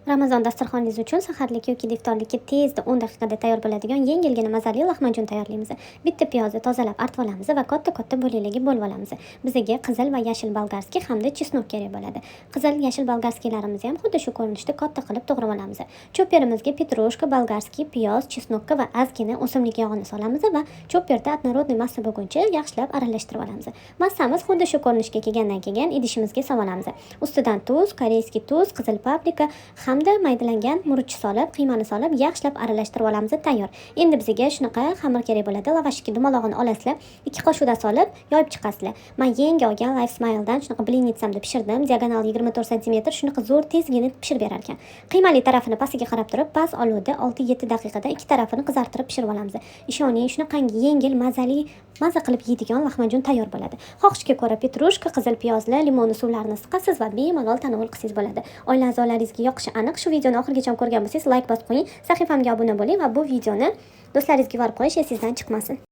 Ramazon dasturxoningiz uchun saharlik yoki iftorlikka tezda 10 daqiqada tayyor bo'ladigan yengilgina mazali lahmajun tayyorlaymiz. Bitta piyozni tozalab artib olamiz va katta-katta bo'laklarga bo'lib olamiz. Bizga qizil va yashil bolgarskiy hamda chesnok kerak bo'ladi. Qizil, yashil bolgarskiylarimizni ham xuddi shu ko'rinishda katta qilib to'g'rab olamiz. Chopperimizga petrushka, bolgarskiy, piyoz, chesnokka va ozgina o'simlik yog'ini solamiz va chopperda однородный massa bo'lguncha yaxshilab aralashtirib olamiz. Massamiz xuddi shu ko'rinishga kelgandan keyin idishimizga solamiz. Ustidan tuz, koreyskiy tuz, qizil paprika hamda maydalangan murch solib, qiymani solib, yaxshilab aralashtirib olamiz. Tayyor. Endi bizga shunaqa xamir kerak bo'ladi. Lavashga dumalog'ini olasizlar, 2 qoshiqdan solib, yoyib chiqasizlar. Men yangi olgan Life Smile'dan shunaqa blinitsamda pishirdim. Diagonal 24 sm, shunaqa zo'r tezgina pishirib berar ekan. Qiymali tarafini pastiga qarab turib, past olovda 6-7 daqiqada ikki tarafini qizartirib pishirib olamiz. Ishoning, shunaqangi yengil, mazali, maza qilib yeydigan lahmajun tayyor bo'ladi. Xohishga ko'ra petrushka, qizil piyozli, limon suvlarini siqasiz va bemalol tanovul qilsangiz bo'ladi. Oila a'zolaringizga yoqishi aniq. Shu videoni oxirigacha ko'rgan bo'lsangiz, like bosib qo'ying, sahifamga obuna bo'ling va bu videoni do'stlaringizga yuborib qo'yish esingizdan chiqmasin.